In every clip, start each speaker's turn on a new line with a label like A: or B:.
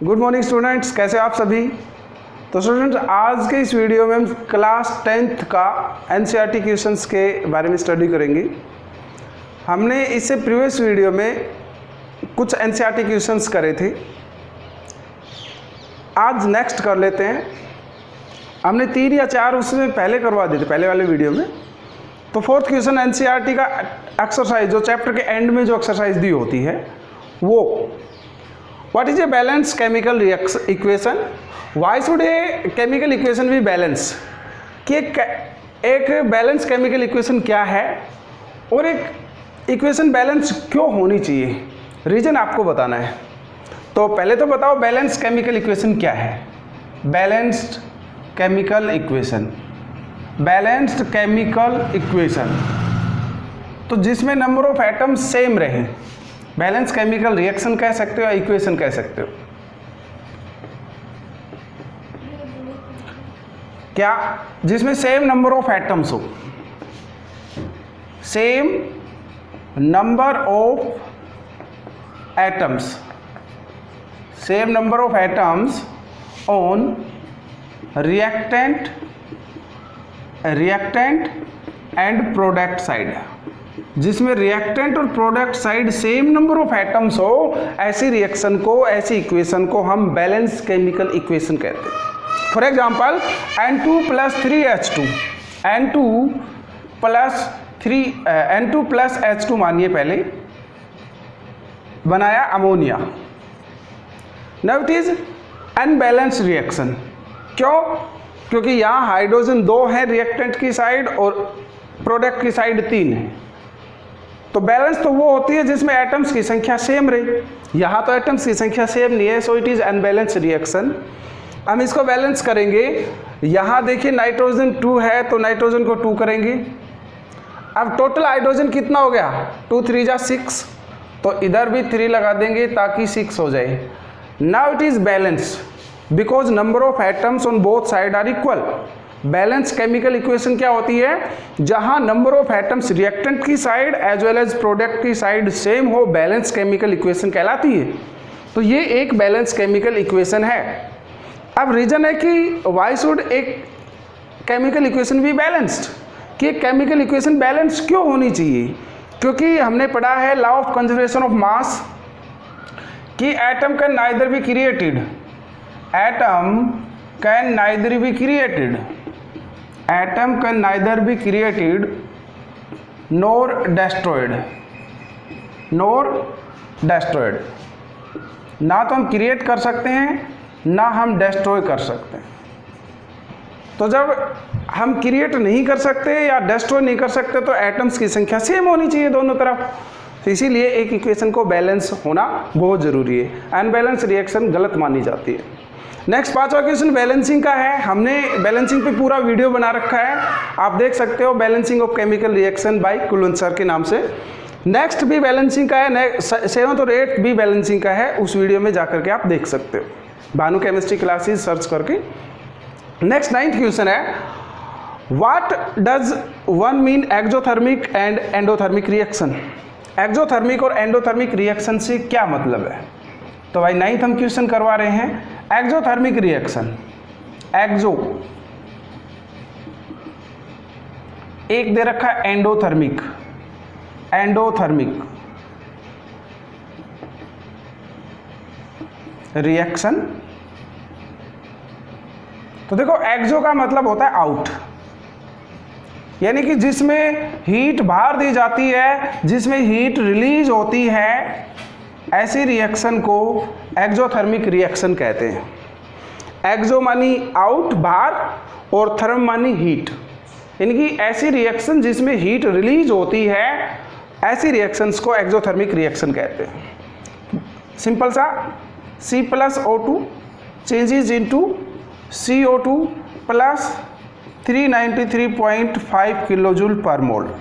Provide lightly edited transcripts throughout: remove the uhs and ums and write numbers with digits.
A: Good morning students, कैसे आप सभी। तो स्टूडेंट्स, आज के इस वीडियो में हम क्लास 10th का एनसीईआरटी क्वेश्चंस के बारे में स्टडी करेंगे। हमने इससे प्रीवियस वीडियो में कुछ एनसीईआरटी क्वेश्चंस करे थे, आज नेक्स्ट कर लेते हैं। हमने 3 या 4 उसमें पहले करवा दिए थे पहले वाले वीडियो में। तो 4th क्वेश्चन एनसीईआरटी का एक्सरसाइज, जो चैप्टर के एंड में जो एक्सरसाइज दी होती है वो, what is a balance chemical equation, why should a chemical equation be balance, कि एक बैलेंस केमिकल इक्वेशन क्या है और एक इक्वेशन बैलेंस क्यों होनी चाहिए, रीजन आपको बताना है। तो पहले तो बताओ बैलेंस केमिकल इक्वेशन क्या है। Balanced chemical equation, balanced chemical equation तो जिसमें नंबर ऑफ एटम्स सेम रहे, बैलेंस केमिकल रिएक्शन कह सकते हो या इक्वेशन कह सकते हो। क्या, जिसमें सेम नंबर ऑफ एटम्स हो, same number of atoms, same number of atoms on reactant and product side, जिसमें रिएक्टेंट और product side same number of atoms हो, ऐसी रिएक्शन को, ऐसी इक्वेशन को हम बैलेंस केमिकल इक्वेशन कहते हैं। For example N2 + 3H2, N2 + H2 मानिए पहले, बनाया ammonia. Now it is unbalance reaction. क्यों? क्योंकि यहाँ हाइड्रोजन 2 है रिएक्टेंट की साइड और प्रोडक्ट की साइड 3 है। तो बैलेंस तो वो होती है जिसमें एटम्स की संख्या सेम रहे, यहाँ तो एटम्स की संख्या सेम नहीं है, so it is unbalance reaction. हम इसको बैलेंस करेंगे। यहाँ देखिए नाइट्रोजन 2 है तो नाइट्रोजन को 2 करेंगे। अब टोटल हाइड्रोजन कितना हो गया, 2 3 जा 6, तो इधर भी 3 लगा देंगे ताकि 6 हो जाए। Now it is balance because number of atoms on both side are equal. Balance chemical equation क्या होती है, जहां नंबर ऑफ एटम्स रिएक्टेंट की side as well as product की साइड सेम हो, बैलेंस केमिकल इक्वेशन कहलाती है। तो ये एक बैलेंस केमिकल इक्वेशन है। अब रीजन है कि वाई शुड एक केमिकल इक्वेशन भी बैलेंस्ड, कि केमिकल इक्वेशन बैलेंस क्यों होनी चाहिए, क्योंकि हमने पढ़ा है law of conservation of mass कि atom can neither be created, atom can neither be created, atom can neither be created nor destroyed, ना तो हम क्रिएट कर सकते हैं ना हम डिस्ट्रॉय कर सकते हैं। तो जब हम क्रिएट नहीं कर सकते या डिस्ट्रॉय नहीं कर सकते तो एटम्स की संख्या सेम होनी चाहिए दोनों तरफ। तो इसीलिए एक इक्वेशन को बैलेंस होना बहुत ज़रूरी है, अनबैलेंस रिएक्शन गलत मानी जाती है। नेक्स्ट 5वां क्वेश्चन बैलेंसिंग का है। हमने बैलेंसिंग पे पूरा वीडियो बना रखा है, आप देख सकते हो, balancing of chemical reaction by Kulan sir के नाम से। नेक्स्ट भी बैलेंसिंग का है, 7th और 8th भी बैलेंसिंग का है, उस वीडियो में जाकर के आप देख सकते हो, भानु केमिस्ट्री क्लासेस सर्च करके। नेक्स्ट 9th क्वेश्चन है, what does one mean exothermic and endothermic reaction. Exothermic और एंडोथर्मिक रिएक्शन से क्या मतलब है। तो भाई 9th हम क्वेश्चन करवा रहे हैं। एक्सोथर्मिक रिएक्शन, एक्सो एक दे रखा है, एंडोथर्मिक, रिएक्शन। तो देखो एक्सो का मतलब होता है आउट, यानी कि जिसमें हीट बाहर दी जाती है, जिसमें हीट रिलीज होती है, ऐसी रिएक्शन को एक्सोथर्मिक रिएक्शन कहते हैं। एक्सो मानी आउट, बाहर, और थर्म मानी हीट, यानी कि ऐसी रिएक्शन जिसमें हीट रिलीज होती है, ऐसी रिएक्शंस को एक्सोथर्मिक रिएक्शन कहते हैं। सिंपल सा, C+O2 changes into CO2 plus 393.5 kilojoule पर मोल,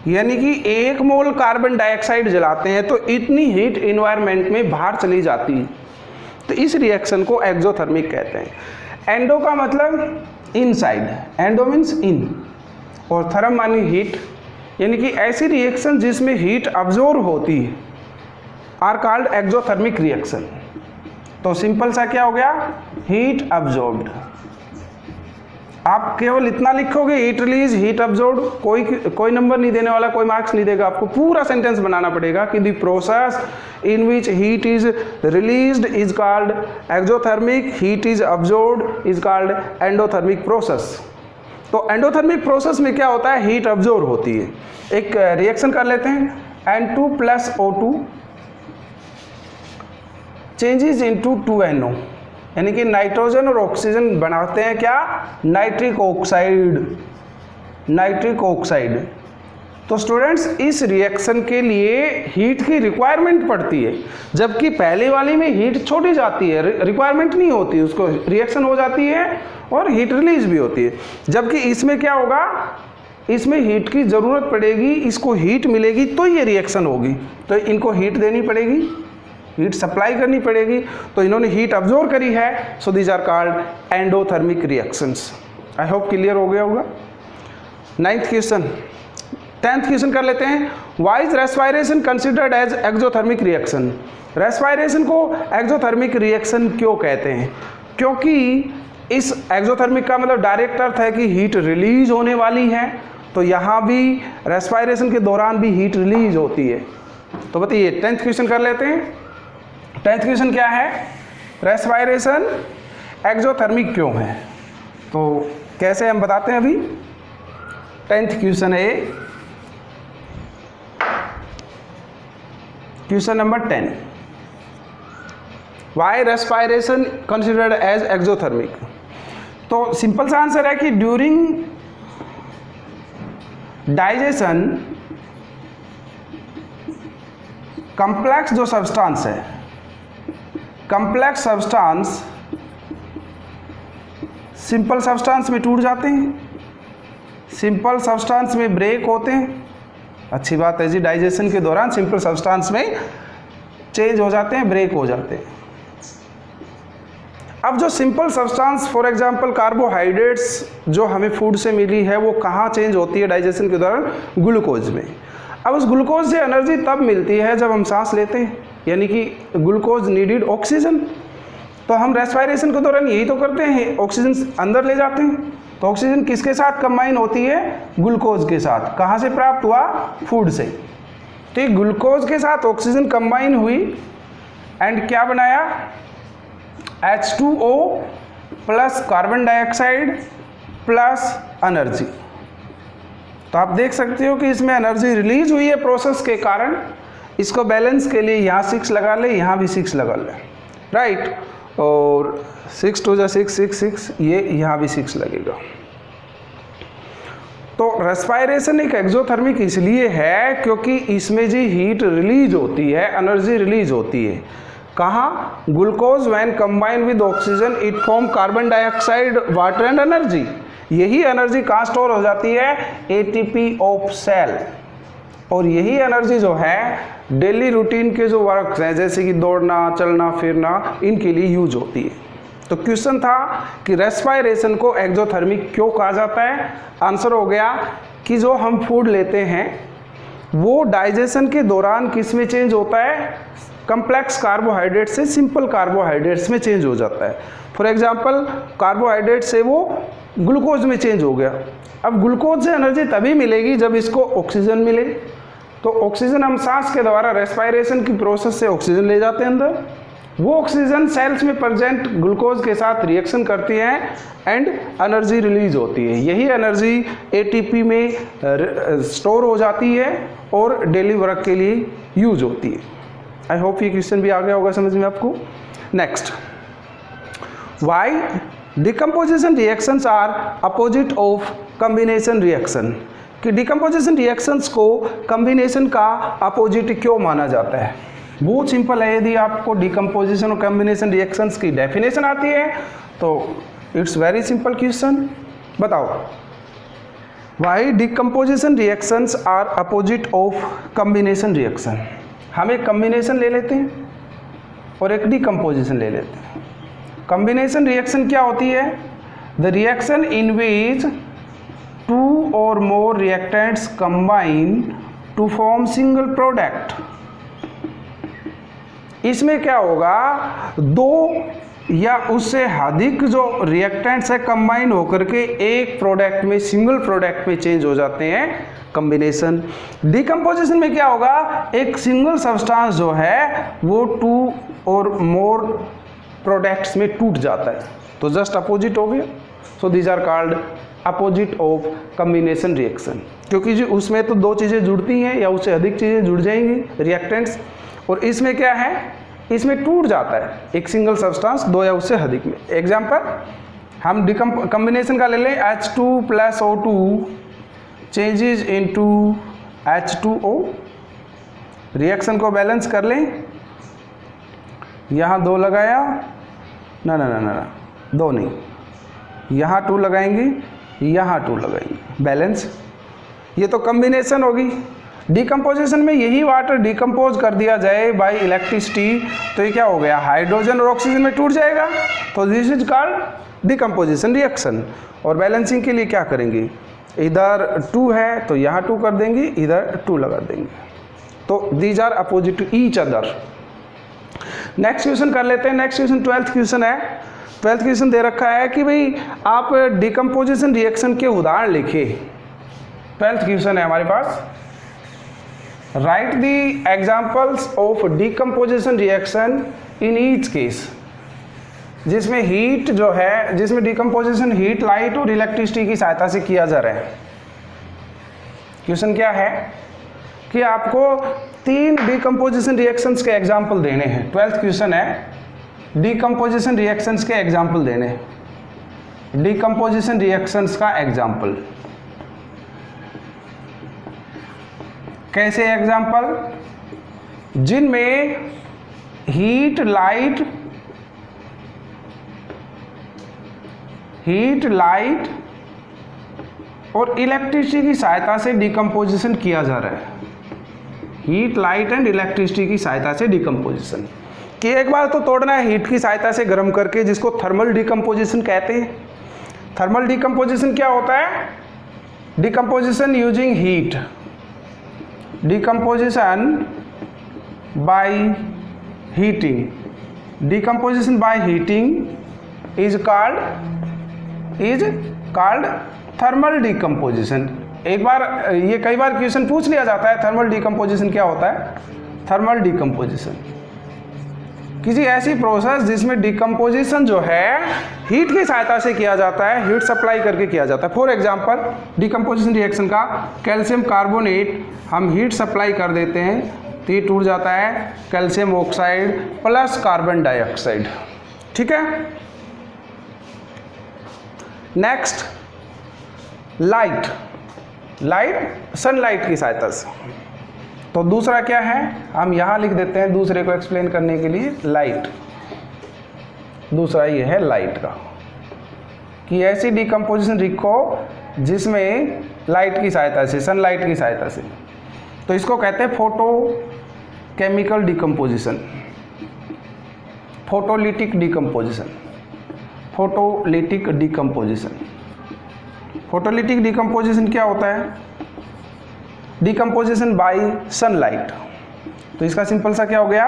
A: यानी कि 1 मोल कार्बन डाइऑक्साइड जलाते हैं तो इतनी हीट इन्वायरमेंट में बाहर चली जाती है। तो इस रिएक्शन को एक्सोथर्मिक कहते हैं। एंडो का मतलब इनसाइड, एंडो मीन्स इन, और थर्म मानी हीट, यानी कि ऐसी रिएक्शन जिसमें हीट अब्जॉर्ब होती है आर कॉल्ड एक्सोथर्मिक रिएक्शन। तो सिंपल सा क्या हो गया, हीट अब्जॉर्ब्ड। आप केवल इतना लिखोगे हीट रिलीज हीट अब्जॉर्ब्ड, कोई नंबर नहीं देने वाला, कोई मार्क्स नहीं देगा, आपको पूरा सेंटेंस बनाना पड़ेगा कि the process in which heat is released is called exothermic, heat is absorbed is called endothermic process. तो एंडोथर्मिक प्रोसेस में क्या होता है, हीट अब्जॉर्ब होती है। एक रिएक्शन कर लेते हैं, N2 + O2 changes into 2NO, यानी कि नाइट्रोजन और ऑक्सीजन बनाते हैं क्या, नाइट्रिक ऑक्साइड। तो स्टूडेंट्स इस रिएक्शन के लिए हीट की रिक्वायरमेंट पड़ती है, जबकि पहले वाली में हीट छोड़ी जाती है, रिक्वायरमेंट नहीं होती, उसको रिएक्शन हो जाती है और हीट रिलीज भी होती है। जबकि इसमें क्या होगा, इसमें हीट की ज़रूरत पड़ेगी, इसको हीट मिलेगी तो ये रिएक्शन होगी, तो इनको हीट देनी पड़ेगी, हीट सप्लाई करनी पड़ेगी, तो इन्होंने हीट अब्जॉर्ब करी है, so these are called endothermic reactions. I hope clear हो गया होगा। 9th क्वेश्चन, 10th क्वेश्चन कर लेते हैं। Why is respiration considered as exothermic reaction? Respiration को एक्सोथर्मिक रिएक्शन क्यों कहते हैं? क्योंकि इस एक्सोथर्मिक का मतलब डायरेक्ट अर्थ है कि हीट रिलीज होने वाली है, तो यहाँ भी रेस्पिरेशन के दौरान भी हीट रिलीज होती है। तो बताइए 10th क्वेश्चन कर लेते हैं। 10th क्वेश्चन क्या है, रेस्पिरेशन एक्सोथर्मिक क्यों है? तो कैसे हम बताते हैं अभी। 10th क्वेश्चन है question number 10, why respiration considered as exothermic? तो सिंपल सा आंसर है कि ड्यूरिंग डाइजेशन कॉम्प्लेक्स जो सब्सटेंस है, कॉम्प्लेक्स सब्सटेंस सिंपल सब्सटेंस में टूट जाते हैं, सिंपल सब्सटेंस में ब्रेक होते हैं। अच्छी बात है जी, डाइजेशन के दौरान सिंपल सब्सटेंस में चेंज हो जाते हैं, ब्रेक हो जाते हैं। अब जो simple substance for example carbohydrates जो हमें फूड से मिली है, वो कहाँ चेंज होती है डाइजेशन के दौरान? ग्लूकोज में। अब उस ग्लूकोज से एनर्जी तब मिलती है जब हम सांस लेते हैं, यानी कि ग्लूकोज नीडेड ऑक्सीजन। तो हम रेस्पिरेशन के दौरान यही तो करते हैं, ऑक्सीजन अंदर ले जाते हैं। तो ऑक्सीजन किसके साथ कंबाइन होती है? ग्लूकोज के साथ। कहाँ से प्राप्त हुआ? फूड से। तो ग्लूकोज के साथ ऑक्सीजन कंबाइन हुई एंड क्या बनाया? H2O plus carbon dioxide plus energy. तो आप देख सकते हो कि इसमें एनर्जी रिलीज हुई है प्रोसेस के कारण। इसको बैलेंस के लिए यहाँ 6 लगा ले, यहाँ भी 6 लगा ले, राइट। और 6 2 6 6 6, ये यहाँ भी 6 लगेगा। तो रेस्पिरेशन एक एक्सोथर्मिक इसलिए है क्योंकि इसमें जी हीट रिलीज होती है, एनर्जी रिलीज होती है। कहाँ? Glucose when combine with oxygen it form carbon dioxide, water and energy. यही एनर्जी कहाँ स्टोर हो जाती है? ATP of cell. और यही एनर्जी जो है डेली रूटीन के जो वर्क हैं, जैसे कि दौड़ना, चलना फिरना, इनके लिए यूज होती है। तो क्वेश्चन था कि रेस्पिरेशन को एक्सोथर्मिक क्यों कहा जाता है? आंसर हो गया कि जो हम फूड लेते हैं वो डाइजेशन के दौरान किस में चेंज होता है? कम्प्लेक्स कार्बोहाइड्रेट से सिंपल कार्बोहाइड्रेट्स में चेंज हो जाता है। फॉर एग्जांपल कार्बोहाइड्रेट से वो ग्लूकोज में चेंज हो गया। अब ग्लूकोज से एनर्जी तभी मिलेगी जब इसको ऑक्सीजन मिले। तो ऑक्सीजन हम सांस के द्वारा रेस्पिरेशन की प्रोसेस से ऑक्सीजन ले जाते हैं अंदर। वो ऑक्सीजन सेल्स में प्रेजेंट ग्लूकोज के साथ रिएक्शन करती है एंड एनर्जी रिलीज होती है। यही एनर्जी एटीपी में स्टोर हो जाती है और डेली वर्क के लिए यूज होती है। आई होप ये क्वेश्चन भी आ गया होगा समझ में आपको। Next, why decomposition reactions are opposite of combination reaction? कि डिकम्पोजिशन रिएक्शंस को कॉम्बिनेशन का अपोजिट क्यों माना जाता है? बहुत सिंपल है। यदि आपको डिकम्पोजिशन और कॉम्बिनेशन रिएक्शंस की डेफिनेशन आती है तो इट्स वेरी सिंपल क्वेश्चन। बताओ, why decomposition reactions are opposite of combination reaction? हम एक कॉम्बिनेशन ले लेते हैं और एक डिकम्पोजिशन ले लेते हैं। कॉम्बिनेशन रिएक्शन क्या होती है? The reaction in which 2 or more reactants combine to form single product। इसमें क्या होगा, दो या उससे अधिक जो रिएक्टेंट्स है कंबाइन होकर के एक प्रोडक्ट में, सिंगल प्रोडक्ट में चेंज हो जाते हैं, कॉम्बिनेशन। डिकम्पोजिशन में क्या होगा, एक सिंगल सब्सटेंस जो है वो टू और मोर प्रोडक्ट्स में टूट जाता है, तो जस्ट अपोजिट हो गया। So these are called opposite of combination reaction, क्योंकि जो उसमें तो दो चीज़ें जुड़ती हैं या उससे अधिक चीज़ें जुड़ जाएंगी रिएक्टेंट्स, और इसमें क्या है, इसमें टूट जाता है एक सिंगल सब्सटेंस दो या उससे अधिक में। एग्जांपल हम कॉम्बिनेशन का ले लें, H2 + O2 changes into H2O। Reaction को बैलेंस कर लें, यहाँ 2 लगाया, ना ना ना ना 2 नहीं, यहाँ 2 लगाएंगे, यहाँ 2 लगाएंगे, बैलेंस। ये तो कॉम्बिनेशन होगी। डिकम्पोजिशन में यही वाटर डिकम्पोज कर दिया जाए बाय इलेक्ट्रिसिटी, तो ये क्या हो गया, हाइड्रोजन और ऑक्सीजन में टूट जाएगा, तो this is called decomposition reaction. और बैलेंसिंग के लिए क्या करेंगे, इधर 2 है तो यहाँ 2 कर देंगे, इधर 2 लगा देंगे, तो these are opposite to each other. Next question कर लेते हैं। नेक्स्ट क्वेश्चन 12th क्वेश्चन है। 12th क्वेश्चन दे रखा है कि भाई आप डिकम्पोजिशन रिएक्शन के उदाहरण लिखिए। 12th क्वेश्चन है हमारे पास, write the examples of decomposition reaction in each case, जिसमें हीट जो है, जिसमें डिकम्पोजिशन हीट, लाइट और इलेक्ट्रिसिटी की सहायता से किया जा रहा है। क्वेश्चन क्या है कि आपको 3 डिकम्पोजिशन रिएक्शंस के एग्जाम्पल देने हैं। 12th क्वेश्चन है, डिकम्पोजिशन रिएक्शंस के एग्जाम्पल देने हैं। डिकम्पोजिशन रिएक्शंस का एग्जाम्पल कैसे एग्जाम्पल, जिनमें हीट लाइट और इलेक्ट्रिसिटी की सहायता से डिकम्पोजिशन किया जा रहा है। हीट, लाइट एंड इलेक्ट्रिसिटी की सहायता से डिकम्पोजिशन कि एक बार तो तोड़ना है हीट की सहायता से गर्म करके, जिसको थर्मल डिकम्पोजिशन कहते हैं। थर्मल डिकम्पोजिशन क्या होता है, decomposition using heat, decomposition by heating, decomposition by heating is called thermal decomposition। एक बार ये कई बार क्वेश्चन पूछ लिया जाता है, थर्मल डिकम्पोजिशन क्या होता है। थर्मल डिकम्पोजिशन किसी ऐसी प्रोसेस जिसमें डिकम्पोजिशन जो है हीट की सहायता से किया जाता है, हीट सप्लाई करके किया जाता है। फॉर एग्जांपल डिकम्पोजिशन रिएक्शन का कैल्शियम कार्बोनेट हम हीट सप्लाई कर देते हैं तो ये टूट जाता है calcium oxide plus carbon dioxide, ठीक है। नेक्स्ट लाइट सनलाइट की सहायता से। तो दूसरा क्या है, हम यहाँ लिख देते हैं दूसरे को एक्सप्लेन करने के लिए, लाइट। दूसरा ये है लाइट का, कि ऐसी डिकम्पोजिशन लिखो जिसमें लाइट की सहायता से, सनलाइट की सहायता से, तो इसको कहते हैं photo chemical decomposition, photolytic decomposition, photolytic decomposition. Photolytic decomposition क्या होता है, डिकम्पोजिशन बाय सनलाइट। तो इसका सिंपल सा क्या हो गया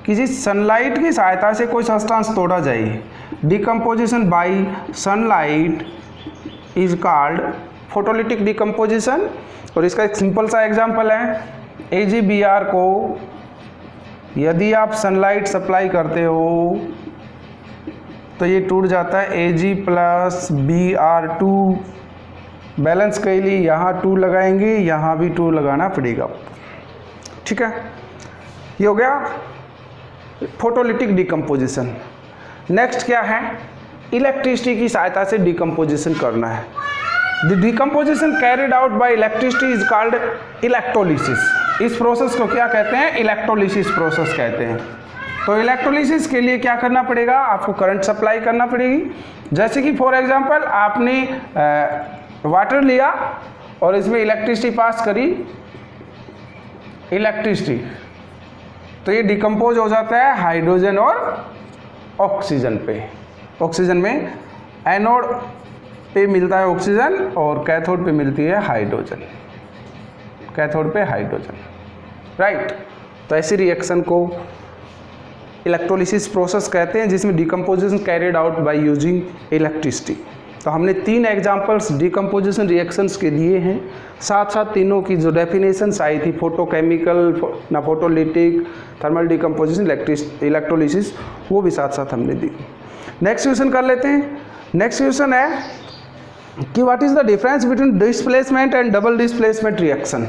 A: कि जिस सनलाइट की सहायता से कोई सब्सटेंस तोड़ा जाए, decomposition bye sunlight is called photolytic decomposition. और इसका एक सिंपल सा एग्जांपल है, AgBr को यदि आप सनलाइट सप्लाई करते हो तो ये टूट जाता है Ag + Br2। बैलेंस के लिए यहाँ 2 लगाएंगे, यहाँ भी 2 लगाना पड़ेगा, ठीक है। ये हो गया फोटोलिटिक डिकम्पोजिशन। नेक्स्ट क्या है, इलेक्ट्रिसिटी की सहायता से डिकम्पोजिशन करना है। The decomposition carried out by electricity is called electrolysis. इस प्रोसेस को क्या कहते हैं, इलेक्ट्रोलिसिस प्रोसेस कहते हैं। तो इलेक्ट्रोलिसिस के लिए क्या करना पड़ेगा, आपको करंट सप्लाई करना पड़ेगी। जैसे कि फॉर एग्जांपल आपने वाटर लिया और इसमें इलेक्ट्रिसिटी पास करी, इलेक्ट्रिसिटी, तो ये डिकम्पोज हो जाता है हाइड्रोजन और ऑक्सीजन पे। ऑक्सीजन में एनोड पे मिलता है ऑक्सीजन और कैथोड पे मिलती है हाइड्रोजन, कैथोड पे हाइड्रोजन, राइट। तो ऐसी रिएक्शन को इलेक्ट्रोलिसिस प्रोसेस कहते हैं, जिसमें decomposition carried out by using electricity. तो हमने 3 एग्जांपल्स डिकम्पोजिशन रिएक्शंस के दिए हैं, साथ साथ तीनों की जो डेफिनेशंस आई थी, photochemical, photolytic, thermal decomposition, electrolysis, वो भी साथ साथ हमने दी। नेक्स्ट क्वेश्चन कर लेते हैं। नेक्स्ट क्वेश्चन है कि what is the difference between displacement and double displacement reaction.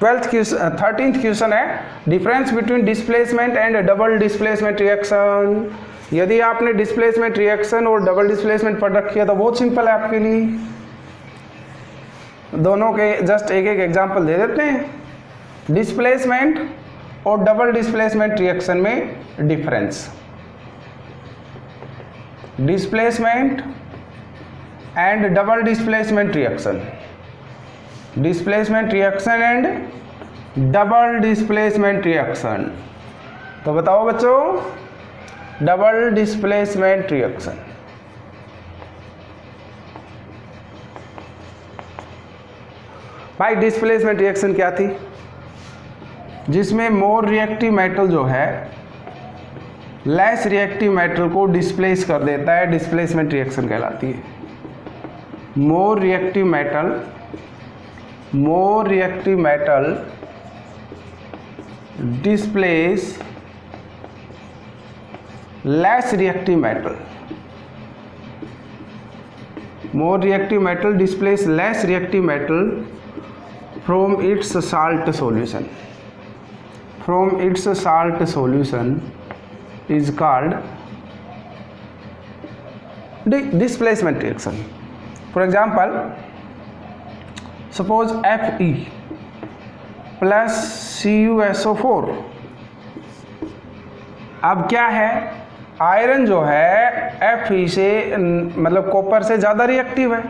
A: 13th question है difference between displacement and double displacement reaction. यदि आपने डिस्प्लेसमेंट रिएक्शन और डबल डिस्प्लेसमेंट पढ़ रखी है तो बहुत सिंपल है आपके लिए, दोनों के जस्ट एक एक एग्जांपल दे देते हैं। डिस्प्लेसमेंट और डबल डिस्प्लेसमेंट रिएक्शन में difference, displacement and double displacement reaction, displacement reaction and double displacement reaction. तो बताओ बच्चों, डबल डिस्प्लेसमेंट रिएक्शन, भाई डिस्प्लेसमेंट रिएक्शन क्या थी? जिसमें मोर रिएक्टिव मेटल जो है लेस रिएक्टिव मेटल को डिस्प्लेस कर देता है, डिस्प्लेसमेंट रिएक्शन कहलाती है। More reactive metal displace less reactive metal, more reactive metal displace less reactive metal from its salt solution, from its salt solution is called displacement reaction. For example, suppose Fe plus CuSO4, अब क्या है, iron जो है Fe से मतलब copper से ज़्यादा reactive है,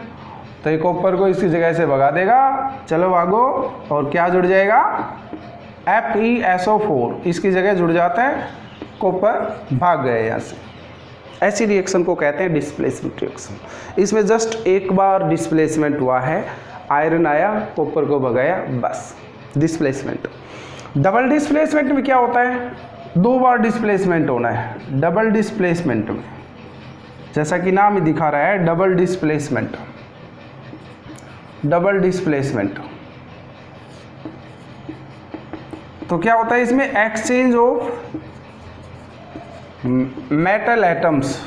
A: तो ये कॉपर को इसकी जगह से भगा देगा, चलो भागो, और क्या जुड़ जाएगा, FeSO4 इसकी जगह जुड़ जाता है, कॉपर भाग गए यहाँ से। ऐसी रिएक्शन को कहते हैं डिस्प्लेसमेंट रिएक्शन। इसमें जस्ट एक बार डिस्प्लेसमेंट हुआ है, आयरन आया, कॉपर को भगाया, बस डिस्प्लेसमेंट। डबल डिस्प्लेसमेंट में क्या होता है, 2 बार डिस्प्लेसमेंट होना है। डबल डिस्प्लेसमेंट में जैसा कि नाम ही दिखा रहा है, डबल डिस्प्लेसमेंट, डबल डिस्प्लेसमेंट। तो क्या होता है इसमें, एक्सचेंज ऑफ मेटल एटम्स,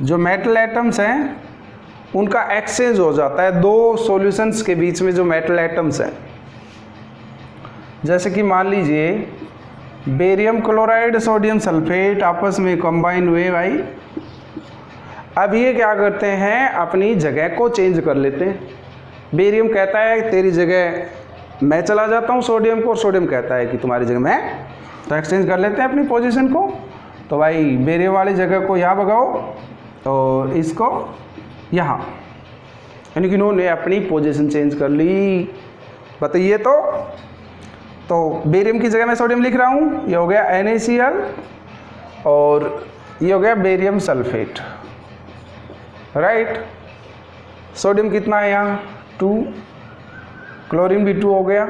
A: जो मेटल एटम्स हैं उनका एक्सचेंज हो जाता है 2 सॉल्यूशंस के बीच में, जो मेटल एटम्स हैं। जैसे कि मान लीजिए बेरियम क्लोराइड, सोडियम सल्फेट आपस में कंबाइन हुए भाई, अब ये क्या करते हैं, अपनी जगह को चेंज कर लेते हैं। बेरियम कहता है तेरी जगह मैं चला जाता हूँ सोडियम को, और सोडियम कहता है कि तुम्हारी जगह मैं, तो एक्सचेंज कर लेते हैं अपनी पोजीशन को। तो भाई बेरियम वाली जगह को यहाँ भगाओ और इसको यहाँ, यानी कि इन्होंने अपनी पोजीशन चेंज कर ली। बताइए तो बेरियम की जगह मैं सोडियम लिख रहा हूँ, ये हो गया NaCl और ये हो गया बेरियम सल्फेट, राइट। सोडियम कितना है यहाँ, 2, क्लोरीन भी 2 हो गया,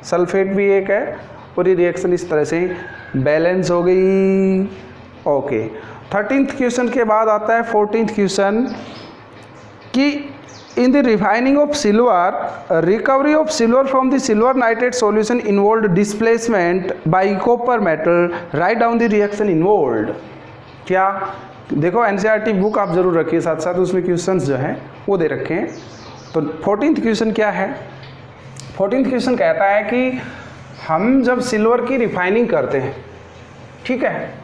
A: सल्फेट भी 1 है, पूरी रिएक्शन इस तरह से बैलेंस हो गई। ओके, 13th क्वेश्चन के बाद आता है 14th क्वेश्चन कि in the refining of silver, recovery of silver from the silver nitrate solution involved displacement bye copper metal, write down the reaction involved. क्या, देखो NCERT बुक आप जरूर रखिए साथ साथ, उसमें क्वेश्चंस जो हैं वो दे रखे हैं। तो 14th क्वेश्चन क्या है, 14th क्वेश्चन कहता है कि हम जब सिल्वर की रिफाइनिंग करते हैं, ठीक है,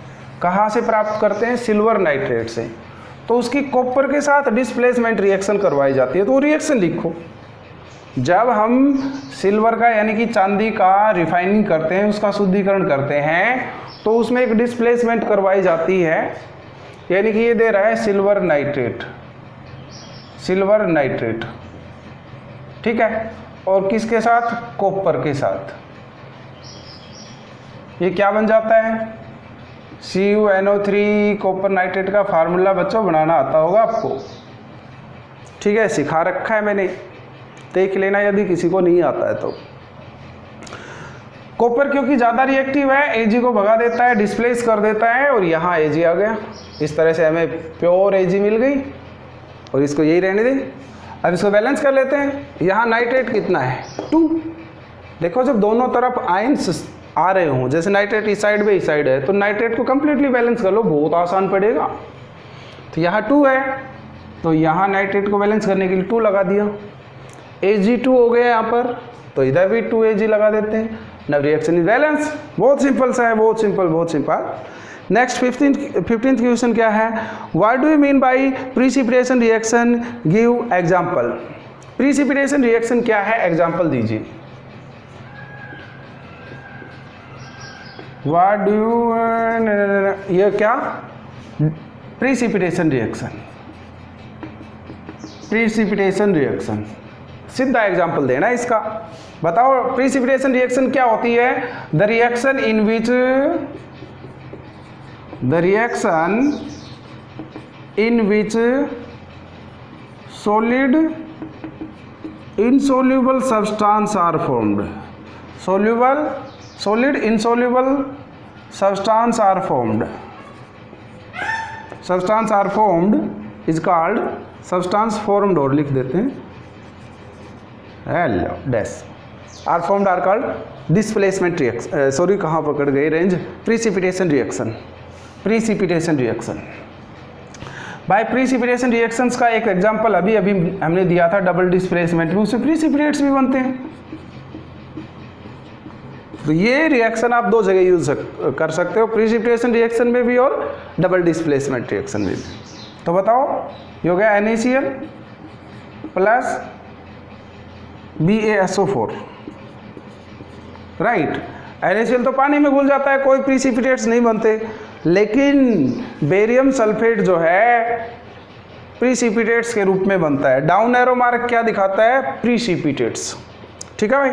A: कहाँ से प्राप्त करते हैं, सिल्वर नाइट्रेट से, तो उसकी कॉपर के साथ डिस्प्लेसमेंट रिएक्शन करवाई जाती है। तो रिएक्शन लिखो, जब हम सिल्वर का यानी कि चांदी का रिफाइनिंग करते हैं, उसका शुद्धिकरण करते हैं, तो उसमें एक डिस्प्लेसमेंट करवाई जाती है, यानी कि ये दे रहा है सिल्वर नाइट्रेट, सिल्वर नाइट्रेट, ठीक है, और किसके साथ, कॉपर के साथ। ये क्या बन जाता है, CuNO3, कॉपर नाइट्रेट का फार्मूला बच्चों बनाना आता होगा आपको, ठीक है, सिखा रखा है मैंने, देख लेना यदि किसी को नहीं आता है तो। कॉपर क्योंकि ज़्यादा रिएक्टिव है, Ag को भगा देता है, डिस्प्लेस कर देता है, और यहाँ Ag आ गया। इस तरह से हमें प्योर Ag मिल गई, और इसको यही रहने दें। अब इसको बैलेंस कर लेते हैं। यहाँ नाइट्रेट कितना है 2। देखो जब दोनों तरफ आयंस आ रहे हों, जैसे नाइट्रेट इस साइड में इस साइड है, तो नाइट्रेट को कंप्लीटली बैलेंस कर लो, बहुत आसान पड़ेगा। तो यहाँ 2 है, तो यहाँ नाइट्रेट को बैलेंस करने के लिए 2 लगा दिया। Ag2 हो गया यहाँ पर, तो इधर भी 2 Ag लगा देते हैं। नव रिएक्शन इज बैलेंस। बहुत सिंपल सा है, बहुत सिंपल, बहुत सिंपल। नेक्स्ट 15th क्वेश्चन क्या है? What do you mean by precipitation reaction, give example. Precipitation reaction क्या है, एग्जाम्पल दीजिए। व्हाट डू यू, ये क्या प्रीसिपिटेशन रिएक्शन, प्रीसिपिटेशन रिएक्शन, सीधा एग्जाम्पल देना इसका। बताओ प्रीसिपिटेशन रिएक्शन क्या होती है? The reaction in which, the reaction in which solid insoluble substance are formed, soluble solid insoluble substance are formed, substance are formed is called substance formed, और लिख देते हैं hello dash, are formed are called displacement reaction, sorry कहाँ पकड़ गए range, precipitation reaction, precipitation reaction. भाई precipitation reactions का एक एग्जांपल अभी अभी हमने दिया था डबल डिस्प्लेसमेंट में, उससे प्रीसिपिटेट्स भी बनते हैं। तो ये रिएक्शन आप दो जगह यूज कर सकते हो, प्रीसिपिटेशन रिएक्शन में भी और डबल डिस्प्लेसमेंट रिएक्शन में भी। तो बताओ ये हो गया NaCl plus BaSO4, right. NaCl तो पानी में घुल जाता है, कोई प्रीसिपिटेट्स नहीं बनते, लेकिन बेरियम सल्फेट जो है प्रीसिपिटेट्स के रूप में बनता है। डाउन एरो मार्क क्या दिखाता है? प्रीसिपिटेट्स, ठीक है भाई।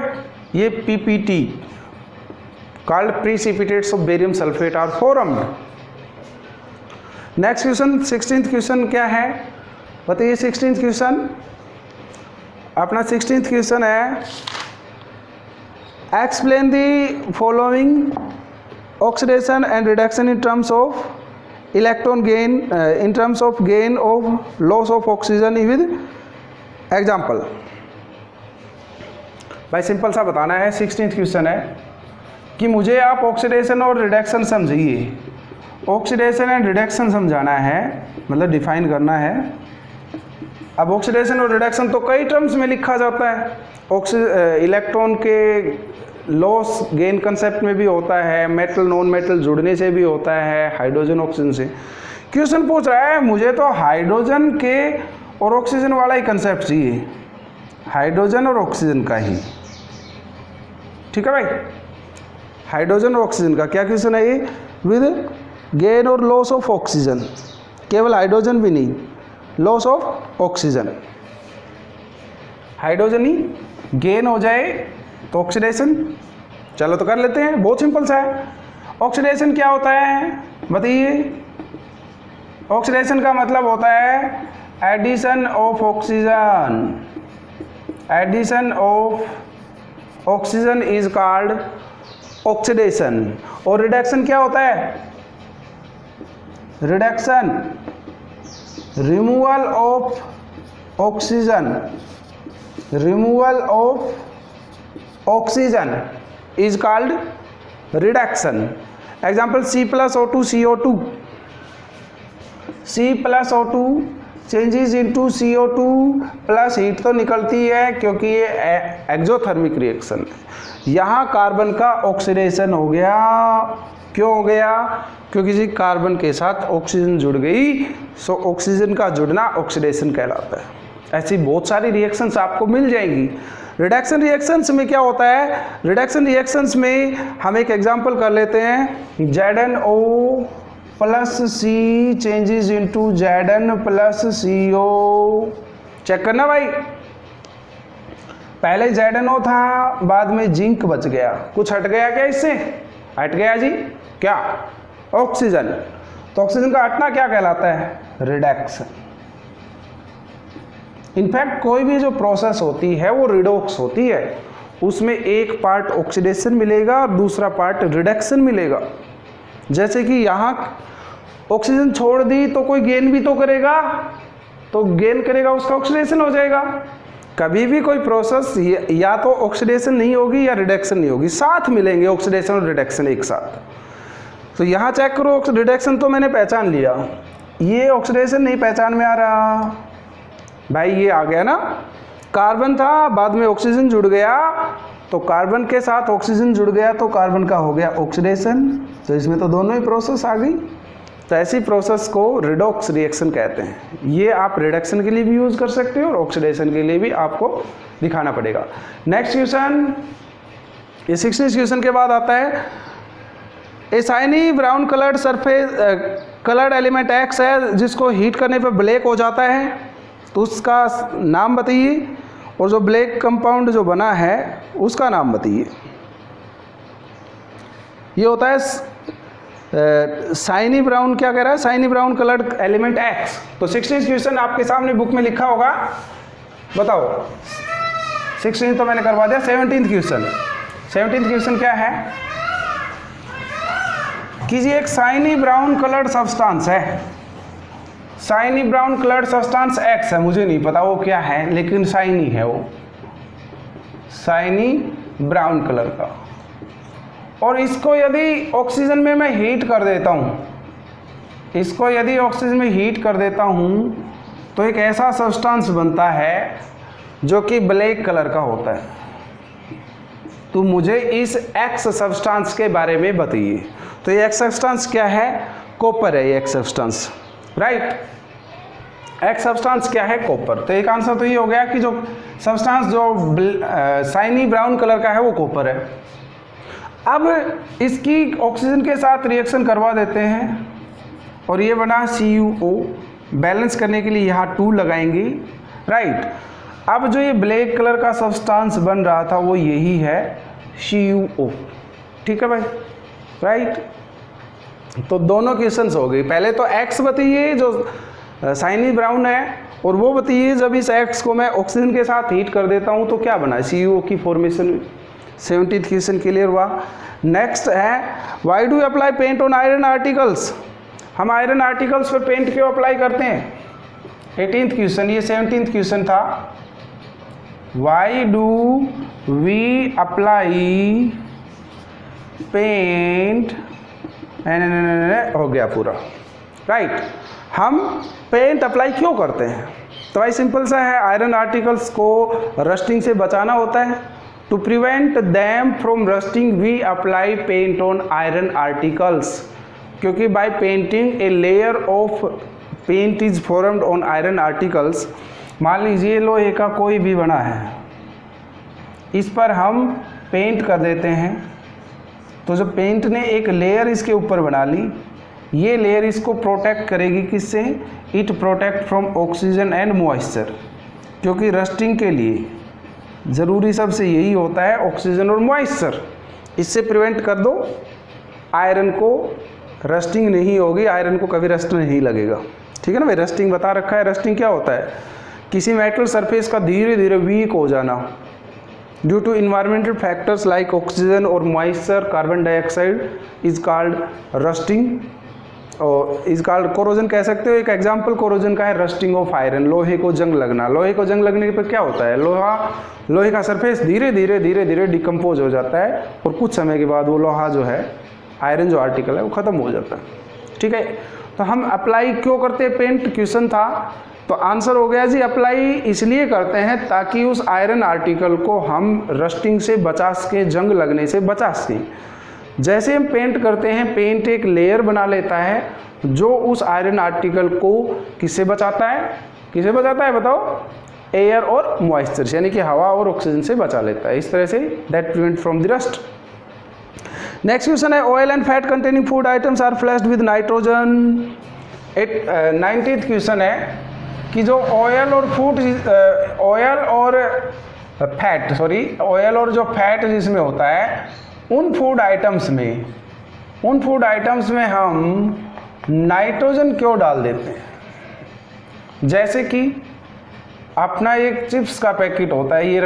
A: ये PPT called precipitates of barium sulphate are formed. Next question 16th question क्या है बताइए। 16th क्वेश्चन अपना 16th क्वेश्चन है, explain the following oxidation and reduction in terms of electron gain, in terms of gain of loss of oxygen with example। भाई simple सा बताना है। 16th question है कि मुझे आप ऑक्सीडेशन और रिडक्शन समझिए। ऑक्सीडेशन एंड रिडक्शन समझाना है, मतलब डिफाइन करना है। अब ऑक्सीडेशन और रिडक्शन तो कई टर्म्स में लिखा जाता है। इलेक्ट्रॉन के लॉस गेन कंसेप्ट में भी होता है, मेटल नॉन मेटल जुड़ने से भी होता है, हाइड्रोजन ऑक्सीजन से। क्वेश्चन पूछ रहा है मुझे तो हाइड्रोजन के और ऑक्सीजन वाला ही कंसेप्ट चाहिए, हाइड्रोजन और ऑक्सीजन का ही, ठीक है भाई। हाइड्रोजन और ऑक्सीजन का क्या क्वेश्चन है ये? विद गेन और लॉस ऑफ ऑक्सीजन, केवल हाइड्रोजन भी नहीं, loss of oxygen, hydrogen he gain हो जाए तो ऑक्सीडेशन। चलो तो कर लेते हैं, बहुत सिंपल सा है। ऑक्सीडेशन क्या होता है बताइए? ऑक्सीडेशन का मतलब होता है addition of oxygen, addition of oxygen is called oxidation. और रिडक्शन क्या होता है? Reduction removal of oxygen, removal of oxygen is called reduction. Example C+O2 CO2, C+O2 changes into CO2 plus heat तो निकलती है क्योंकि ये एक्सोथर्मिक रिएक्शन है। यहाँ कार्बन का ऑक्सीडेशन हो गया। क्यों हो गया? क्योंकि जी कार्बन के साथ ऑक्सीजन जुड़ गई, सो ऑक्सीजन का जुड़ना ऑक्सीडेशन कहलाता है। ऐसी बहुत सारी रिएक्शंस आपको मिल जाएंगी। रिडक्शन रिएक्शंस में क्या होता है? रिडक्शन रिएक्शंस में हम एक एग्जांपल कर लेते हैं। ZnO plus C changes into Zn plus CO। Check करना भाई, पहले ZnO था, बाद में जिंक बच गया, कुछ हट गया क्या इससे? हट गया जी, क्या? ऑक्सीजन। तो ऑक्सीजन का हटना क्या कहलाता है? रिडक्शन। इनफैक्ट कोई भी जो प्रोसेस होती है वो रिडॉक्स होती है। उसमें एक पार्ट ऑक्सीडेशन मिलेगा और दूसरा पार्ट रिडक्शन मिलेगा। जैसे कि यहाँ ऑक्सीजन छोड़ दी तो कोई गेन भी तो करेगा, तो गेन करेगा उसका ऑक्सीडेशन हो जाएगा। कभी भी कोई प्रोसेस या तो ऑक्सीडेशन नहीं होगी या रिडक्शन नहीं होगी, साथ मिलेंगे ऑक्सीडेशन और रिडक्शन एक साथ। तो यहाँ चेक करो, रिडक्शन तो मैंने पहचान लिया, ये ऑक्सीडेशन नहीं पहचान में आ रहा भाई। ये आ गया ना, कार्बन था बाद में ऑक्सीजन जुड़ गया, तो कार्बन के साथ ऑक्सीजन जुड़ गया तो कार्बन का हो गया ऑक्सीडेशन। तो इसमें तो दोनों ही प्रोसेस आ गई। तो ऐसी प्रोसेस को रिडॉक्स रिएक्शन कहते हैं। ये आप रिडक्शन के लिए भी यूज़ कर सकते हो और ऑक्सीडेशन के लिए भी आपको दिखाना पड़ेगा। नेक्स्ट क्वेश्चन, ये 16 क्वेश्चन के बाद आता है, a shiny brown coloured surface coloured element X है जिसको हीट करने पर ब्लैक हो जाता है, तो उसका नाम बताइए, और जो ब्लैक कंपाउंड जो बना है उसका नाम बताइए। ये होता है शाइनी ब्राउन, क्या कह रहा है, shiny brown coloured element x. तो 16 क्वेश्चन आपके सामने बुक में लिखा होगा, बताओ। 16 तो मैंने करवा दिया। 17th क्वेश्चन, 17th क्वेश्चन क्या है कि ये एक शाइनी ब्राउन कलर्ड सब्सटेंस है, shiny brown coloured substance x है, मुझे नहीं पता वो क्या है, लेकिन शाइनी है, वो शाइनी ब्राउन कलर का। और इसको यदि ऑक्सीजन में मैं हीट कर देता हूँ, इसको यदि ऑक्सीजन में हीट कर देता हूँ तो एक ऐसा सब्सटेंस बनता है जो कि ब्लैक कलर का होता है। तो मुझे इस एक्स सब्सटेंस के बारे में बताइए। तो ये एक्स सब्सटेंस क्या है, कॉपर है ये x substance, right. X substance क्या है, कॉपर। तो एक आंसर तो ये हो गया कि जो सब्सटेंस जो शाइनी ब्राउन कलर का है वो कॉपर है। अब इसकी ऑक्सीजन के साथ रिएक्शन करवा देते हैं और ये बना CuO। बैलेंस करने के लिए यहाँ 2 लगाएंगे, राइट। अब जो ये ब्लैक कलर का सब्सटेंस बन रहा था वो यही है CuO, ठीक है भाई, राइट। तो दोनों क्वेश्चंस हो गए। पहले तो एक्स बताइए जो शाइनी ब्राउन है, और वो बताइए जब इस एक्स को मैं ऑक्सीजन के साथ हीट कर देता हूँ तो क्या बना, CuO की फॉर्मेशन। 17th क्वेश्चन क्लियर हुआ। नेक्स्ट है, why do apply paint on iron articles. हम आयरन आर्टिकल्स पर पेंट क्यों अप्लाई करते हैं। 18th क्वेश्चन, ये 17th क्वेश्चन था। Why do we apply paint, हो गया पूरा, राइट। हम पेंट अप्लाई क्यों करते हैं, तो भाई सिंपल सा है, आयरन आर्टिकल्स को रस्टिंग से बचाना होता है। To prevent them from rusting we apply paint on iron articles, क्योंकि by painting a layer of paint is formed on iron articles. मान लीजिए लोहे का कोई भी बना है, इस पर हम पेंट कर देते हैं, तो जो पेंट ने एक लेयर इसके ऊपर बना ली, ये लेयर इसको प्रोटेक्ट करेगी किससे, it protect from oxygen and moisture, क्योंकि रस्टिंग के लिए ज़रूरी सबसे यही होता है ऑक्सीजन और मॉइस्चर। इससे प्रिवेंट कर दो, आयरन को रस्टिंग नहीं होगी, आयरन को कभी रस्ट नहीं लगेगा, ठीक है ना भाई। रस्टिंग बता रखा है। रस्टिंग क्या होता है, किसी मेटल सरफेस का धीरे धीरे वीक हो जाना due to environmental factors like oxygen और moisture, carbon dioxide is called rusting, और इज कॉल्ड कोरोजन कह सकते हो। एक एग्जांपल कोरोजन का है रस्टिंग ऑफ आयरन, लोहे को जंग लगना। लोहे को जंग लगने पर क्या होता है, लोहे का सरफेस धीरे धीरे डिकम्पोज हो जाता है और कुछ समय के बाद वो लोहा जो है, आयरन जो आर्टिकल है वो ख़त्म हो जाता है, ठीक है। तो हम अप्लाई क्यों करते हैं पेंट, क्वेश्चन था, तो आंसर हो गया जी अप्लाई इसलिए करते हैं ताकि उस आयरन आर्टिकल को हम रस्टिंग से बचा सकें, जंग लगने से बचा सकें। जैसे हम पेंट करते हैं, पेंट एक लेयर बना लेता है जो उस आयरन आर्टिकल को किससे बचाता है, किससे बचाता है बताओ, एयर और मॉइस्चर से, यानी कि हवा और ऑक्सीजन से बचा लेता है। इस तरह से that prevent from the rust. Next question है, oil and fat containing food items are flushed with nitrogen. 19th question है कि जो ऑयल और फूड, ऑयल और फैट, सॉरी ऑयल और जो फैट जिसमें होता है, उन फूड आइटम्स में हम नाइट्रोजन क्यों डाल देते हैं। जैसे कि अपना एक चिप्स का पैकेट होता है, ये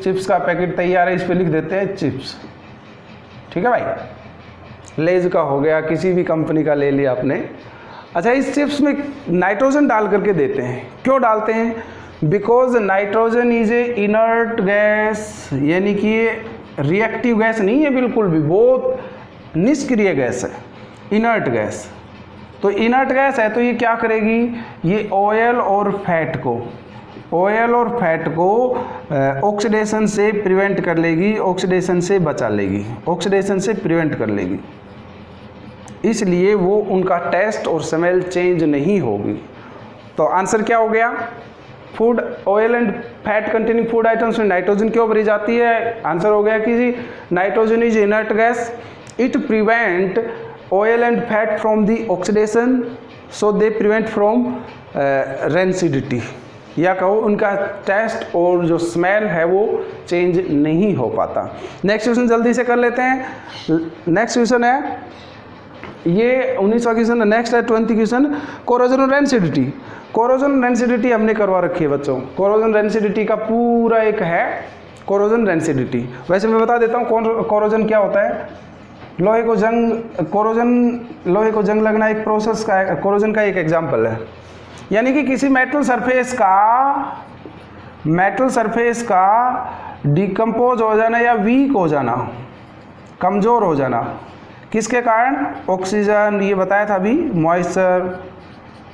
A: चिप्स का पैकेट तैयार है, इस पे लिख देते हैं चिप्स, ठीक है भाई। लेज का हो गया, किसी भी कंपनी का ले लिया आपने। अच्छा, इस चिप्स में नाइट्रोजन डाल करके देते हैं। क्यों डालते हैं? Because nitrogen is a inert gas, यानी कि ये रिएक्टिव गैस नहीं है बिल्कुल भी, बहुत निष्क्रिय गैस है, इनर्ट गैस। तो इनर्ट गैस है तो ये क्या करेगी, ये ऑयल और फैट को ऑक्सीडेशन से प्रिवेंट कर लेगी, ऑक्सीडेशन से बचा लेगी, ऑक्सीडेशन से प्रिवेंट कर लेगी, इसलिए वो उनका टेस्ट और स्मेल चेंज नहीं होगी। तो आंसर क्या हो गया? Food oil and fat containing food items में नाइट्रोजन क्यों भरी जाती है? आंसर हो गया कि जी nitrogen is inert gas, it prevent oil and fat from the oxidation, so they prevent from rancidity, या कहो उनका टेस्ट और जो स्मेल है वो चेंज नहीं हो पाता। नेक्स्ट क्वेश्चन जल्दी से कर लेते हैं। नेक्स्ट क्वेश्चन है, ये 19वां क्वेश्चन, नेक्स्ट है 20 question, corrosion rancidity. Corrosion rancidity हमने करवा रखी है बच्चों, कोरोजन रेंसिडिटी का पूरा एक है कोरोजन रेंसिडिटी। वैसे मैं बता देता हूँ कोरोजन क्या होता है। लोहे को जंग लगना एक प्रोसेस का है, कोरोजन का एक एग्जाम्पल है। यानी कि किसी मेटल सरफेस का डिकम्पोज हो जाना या वीक हो जाना, कमज़ोर हो जाना, किसके कारण? ऑक्सीजन, ये बताया था अभी, मॉइस्चर,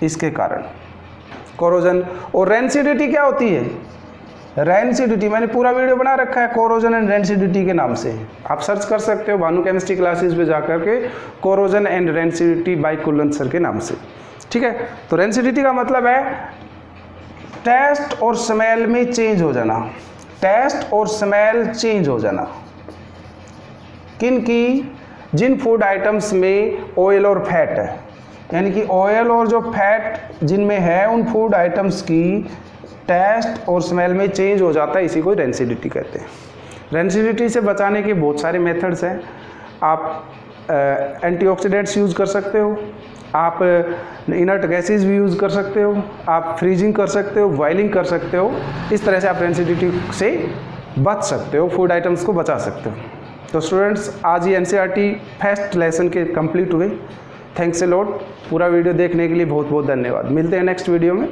A: इसके कारण कोरोजन। और रेंसिडिटी क्या होती है? रेंसिडिटी मैंने पूरा वीडियो बना रखा है कोरोजन एंड रेंसिडिटी के नाम से, आप सर्च कर सकते हो भानु केमिस्ट्री क्लासेस पे जाकर के, corrosion and rancidity by Kulan sir के नाम से, ठीक है। तो रेंसिडिटी का मतलब है टेस्ट और स्मेल में चेंज हो जाना, टेस्ट और स्मेल चेंज हो जाना। जिन फूड आइटम्स में ऑयल और फैट है, यानी कि ऑयल और जो फैट जिनमें है, उन फूड आइटम्स की टेस्ट और स्मेल में चेंज हो जाता है, इसी को रेंसिडिटी कहते हैं। रेंसिडिटी से बचाने के बहुत सारे मेथड्स हैं। आप एंटीऑक्सीडेंट्स यूज़ कर सकते हो, आप इनर्ट गैसेस भी यूज़ कर सकते हो, आप फ्रीजिंग कर सकते हो, बॉइलिंग कर सकते हो। इस तरह से आप रेंसिडिटी से बच सकते हो, फूड आइटम्स को बचा सकते हो। तो स्टूडेंट्स, आज ही एनसीईआरटी फर्स्ट लेसन के कंप्लीट हुए। Thanks a lot. पूरा वीडियो देखने के लिए बहुत बहुत धन्यवाद। मिलते हैं नेक्स्ट वीडियो में।